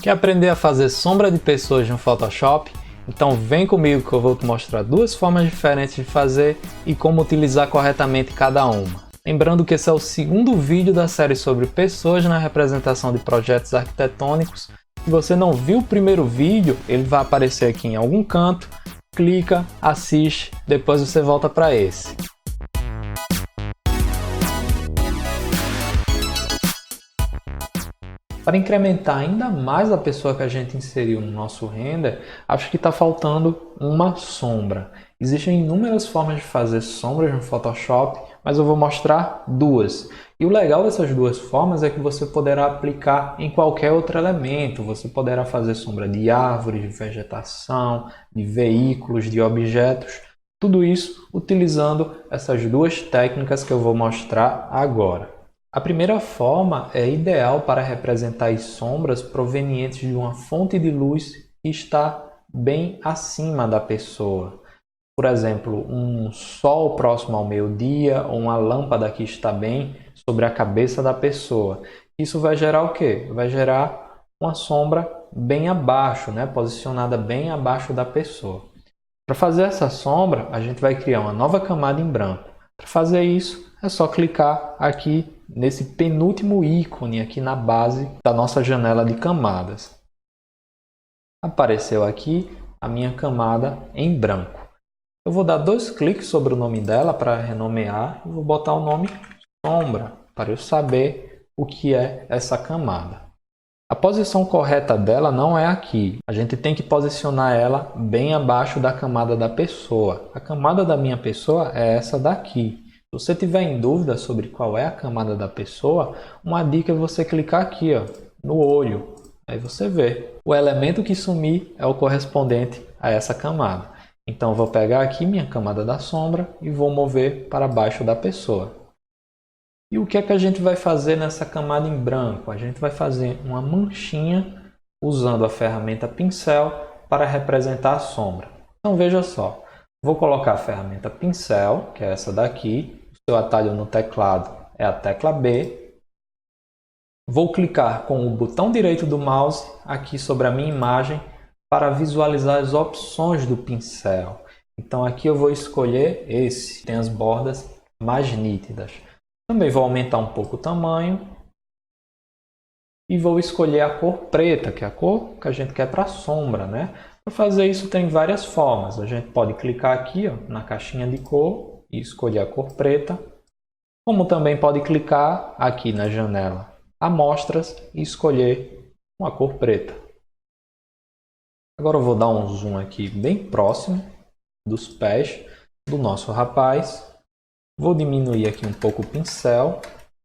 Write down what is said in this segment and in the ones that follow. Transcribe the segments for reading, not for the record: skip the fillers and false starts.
Quer aprender a fazer sombra de pessoas no Photoshop? Então vem comigo que eu vou te mostrar duas formas diferentes de fazer e como utilizar corretamente cada uma. Lembrando que esse é o segundo vídeo da série sobre pessoas na representação de projetos arquitetônicos. Se você não viu o primeiro vídeo, ele vai aparecer aqui em algum canto. Clica, assiste, depois você volta para esse. Para incrementar ainda mais a pessoa que a gente inseriu no nosso render, acho que está faltando uma sombra. Existem inúmeras formas de fazer sombras no Photoshop, mas eu vou mostrar duas. E o legal dessas duas formas é que você poderá aplicar em qualquer outro elemento. Você poderá fazer sombra de árvores, de vegetação, de veículos, de objetos. Tudo isso utilizando essas duas técnicas que eu vou mostrar agora. A primeira forma é ideal para representar as sombras provenientes de uma fonte de luz que está bem acima da pessoa. Por exemplo, um sol próximo ao meio-dia ou uma lâmpada que está bem sobre a cabeça da pessoa. Isso vai gerar o quê? Vai gerar uma sombra bem abaixo, posicionada bem abaixo da pessoa. Para fazer essa sombra, a gente vai criar uma nova camada em branco. Para fazer isso, é só clicar aqui nesse penúltimo ícone aqui na base da nossa janela de camadas. Apareceu aqui a minha camada em branco. Eu vou dar dois cliques sobre o nome dela para renomear e vou botar o nome sombra para eu saber o que é essa camada. A posição correta dela não é aqui. A gente tem que posicionar ela bem abaixo da camada da pessoa. A camada da minha pessoa é essa daqui. Se você tiver em dúvida sobre qual é a camada da pessoa, uma dica é você clicar aqui, no olho. Aí você vê. O elemento que sumir é o correspondente a essa camada. Então eu vou pegar aqui minha camada da sombra e vou mover para baixo da pessoa. E o que é que a gente vai fazer nessa camada em branco? A gente vai fazer uma manchinha usando a ferramenta pincel para representar a sombra. Então veja só. Vou colocar a ferramenta pincel, que é essa daqui. O seu atalho no teclado é a tecla B. Vou clicar com o botão direito do mouse aqui sobre a minha imagem para visualizar as opções do pincel. Então aqui eu vou escolher esse, que tem as bordas mais nítidas. Também vou aumentar um pouco o tamanho. E vou escolher a cor preta, que é a cor que a gente quer para a sombra, Para fazer isso tem várias formas. A gente pode clicar aqui na caixinha de cor e escolher a cor preta. Como também pode clicar aqui na janela Amostras e escolher uma cor preta. Agora eu vou dar um zoom aqui bem próximo dos pés do nosso rapaz. Vou diminuir aqui um pouco o pincel.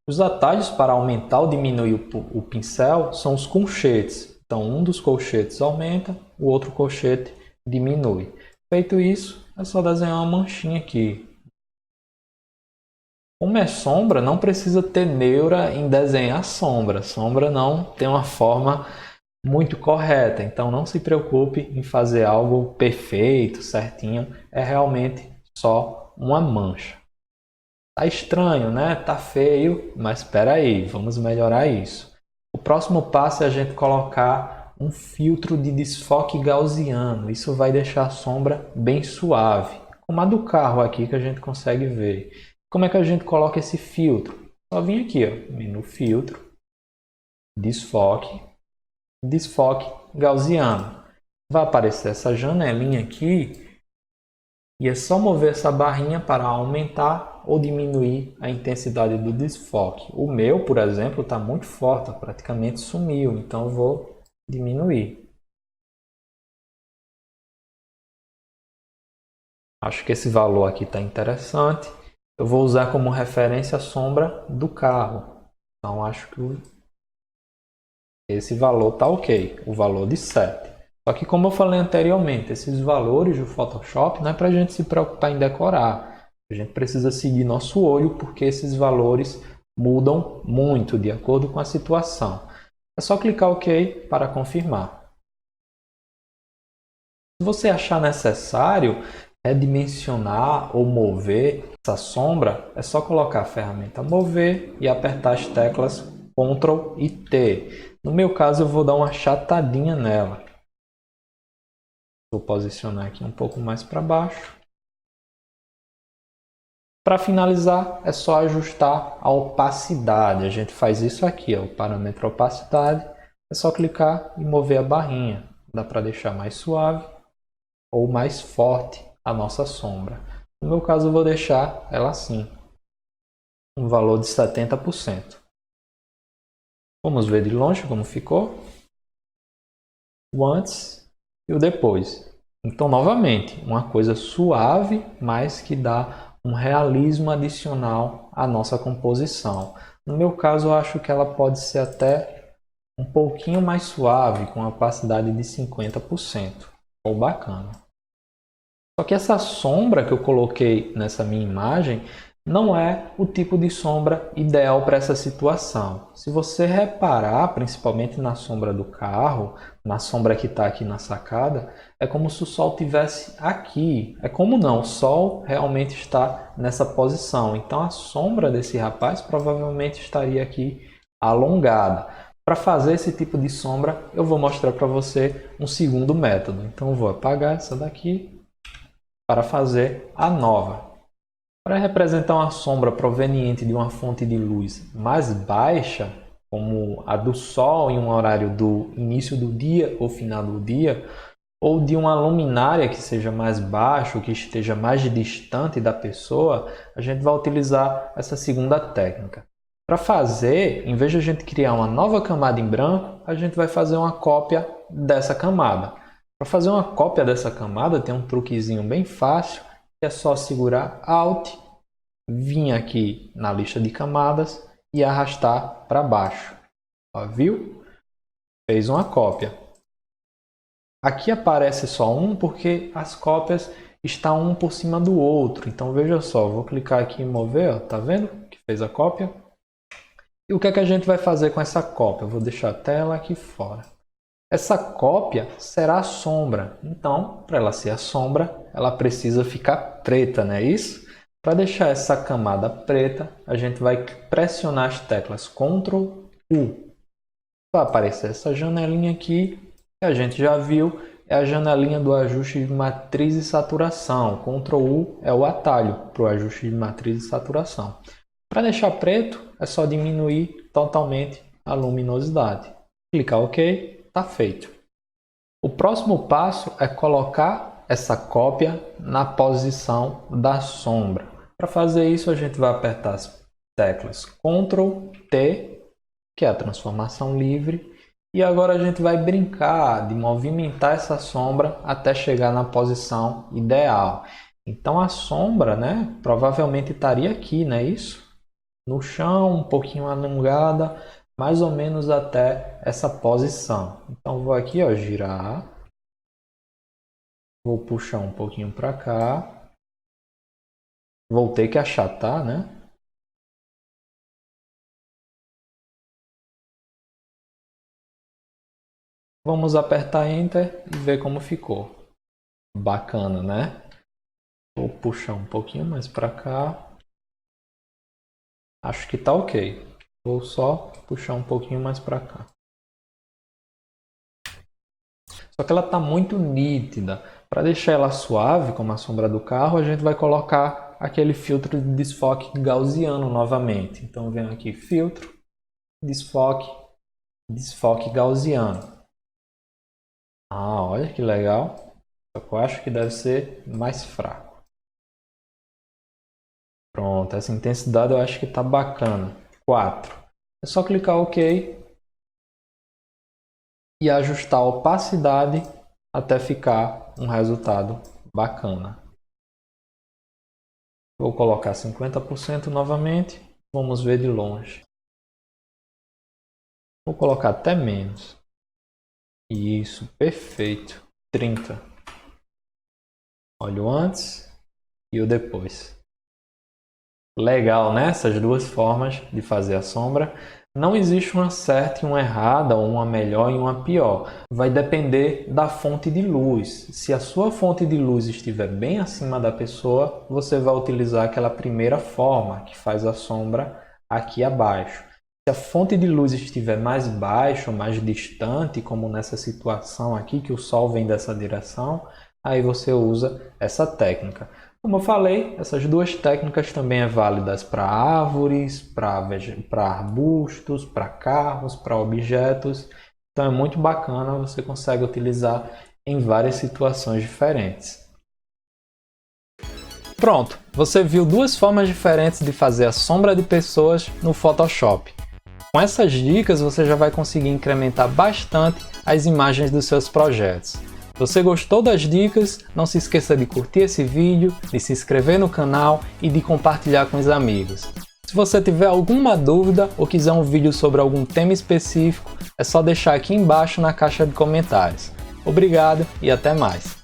Os atalhos para aumentar ou diminuir o pincel são os colchetes. Então, um dos colchetes aumenta, o outro colchete diminui. Feito isso, é só desenhar uma manchinha aqui. Como é sombra, não precisa ter neura em desenhar sombra. Sombra não tem uma forma muito correta. Então, não se preocupe em fazer algo perfeito, certinho. É realmente só uma mancha. Tá estranho, Tá feio, mas espera aí, vamos melhorar isso. O próximo passo é a gente colocar um filtro de desfoque gaussiano. Isso vai deixar a sombra bem suave, como a do carro aqui que a gente consegue ver. Como é que a gente coloca esse filtro? Só vir aqui, menu filtro, desfoque gaussiano. Vai aparecer essa janelinha aqui. E é só mover essa barrinha para aumentar ou diminuir a intensidade do desfoque. O meu, por exemplo, está muito forte, praticamente sumiu, então eu vou diminuir. Acho que esse valor aqui está interessante. Eu vou usar como referência a sombra do carro. Então acho que esse valor está ok, o valor de 7. Só que, como eu falei anteriormente, esses valores do Photoshop não é para a gente se preocupar em decorar. A gente precisa seguir nosso olho porque esses valores mudam muito de acordo com a situação. É só clicar OK para confirmar. Se você achar necessário redimensionar ou mover essa sombra, é só colocar a ferramenta mover e apertar as teclas Ctrl e T. No meu caso, eu vou dar uma achatadinha nela. Vou posicionar aqui um pouco mais para baixo. Para finalizar, é só ajustar a opacidade. A gente faz isso aqui, ó, o parâmetro opacidade. É só clicar e mover a barrinha. Dá para deixar mais suave ou mais forte a nossa sombra. No meu caso, eu vou deixar ela assim, um valor de 70%. Vamos ver de longe como ficou. O antes e o depois. Então, novamente, uma coisa suave, mas que dá um realismo adicional à nossa composição. No meu caso, eu acho que ela pode ser até um pouquinho mais suave, com a opacidade de 50%. Ficou bacana. Só que essa sombra que eu coloquei nessa minha imagem não é o tipo de sombra ideal para essa situação. Se você reparar, principalmente na sombra do carro, na sombra que está aqui na sacada, é como se o sol estivesse aqui. É como não, o sol realmente está nessa posição. Então a sombra desse rapaz provavelmente estaria aqui alongada. Para fazer esse tipo de sombra, eu vou mostrar para você um segundo método. Então eu vou apagar essa daqui para fazer a nova. Para representar uma sombra proveniente de uma fonte de luz mais baixa, como a do Sol em um horário do início do dia ou final do dia, ou de uma luminária que seja mais baixo, que esteja mais distante da pessoa, a gente vai utilizar essa segunda técnica. Para fazer, em vez de a gente criar uma nova camada em branco, a gente vai fazer uma cópia dessa camada. Para fazer uma cópia dessa camada, tem um truquezinho bem fácil, que é só segurar Alt, vir aqui na lista de camadas e arrastar para baixo. Ó, viu? Fez uma cópia. Aqui aparece só um porque as cópias estão um por cima do outro. Então veja só, vou clicar aqui em mover, ó, tá vendo que fez a cópia? E o que é que a gente vai fazer com essa cópia? Eu vou deixar a tela aqui fora. Essa cópia será a sombra. Então, para ela ser a sombra, ela precisa ficar preta, não é isso? Para deixar essa camada preta, a gente vai pressionar as teclas Ctrl U. Vai aparecer essa janelinha aqui, que a gente já viu, é a janelinha do ajuste de matriz e saturação. Ctrl U é o atalho para o ajuste de matriz e saturação. Para deixar preto, é só diminuir totalmente a luminosidade. Clicar OK. Está feito. O próximo passo é colocar essa cópia na posição da sombra. Para fazer isso, a gente vai apertar as teclas Ctrl T, que é a transformação livre, e agora a gente vai brincar de movimentar essa sombra até chegar na posição ideal. Então a sombra, né, provavelmente estaria aqui, não é isso? No chão, um pouquinho alongada, mais ou menos até essa posição. Então vou aqui, ó, girar. Vou puxar um pouquinho para cá. Vou ter que achatar, né? Vamos apertar Enter e ver como ficou. Bacana, né? Vou puxar um pouquinho mais para cá. Acho que tá ok. Vou só puxar um pouquinho mais para cá. Só que ela está muito nítida. Para deixar ela suave, como a sombra do carro, a gente vai colocar aquele filtro de desfoque gaussiano novamente. Então, venho aqui, filtro, desfoque, desfoque gaussiano. Ah, olha que legal. Só que eu acho que deve ser mais fraco. Pronto, essa intensidade eu acho que está bacana. 4. É só clicar OK e ajustar a opacidade até ficar um resultado bacana. Vou colocar 50% novamente. Vamos ver de longe. Vou colocar até menos. Isso, perfeito. 30. Olha o antes e o depois. Legal, né? Essas duas formas de fazer a sombra. Não existe uma certa e uma errada, ou uma melhor e uma pior. Vai depender da fonte de luz. Se a sua fonte de luz estiver bem acima da pessoa, você vai utilizar aquela primeira forma, que faz a sombra aqui abaixo. Se a fonte de luz estiver mais baixa ou mais distante, como nessa situação aqui, que o sol vem dessa direção, aí você usa essa técnica. Como eu falei, essas duas técnicas também é válidas para árvores, para arbustos, para carros, para objetos. Então é muito bacana, você consegue utilizar em várias situações diferentes. Pronto, você viu duas formas diferentes de fazer a sombra de pessoas no Photoshop. Com essas dicas você já vai conseguir incrementar bastante as imagens dos seus projetos. Se você gostou das dicas, não se esqueça de curtir esse vídeo, de se inscrever no canal e de compartilhar com os amigos. Se você tiver alguma dúvida ou quiser um vídeo sobre algum tema específico, é só deixar aqui embaixo na caixa de comentários. Obrigado e até mais!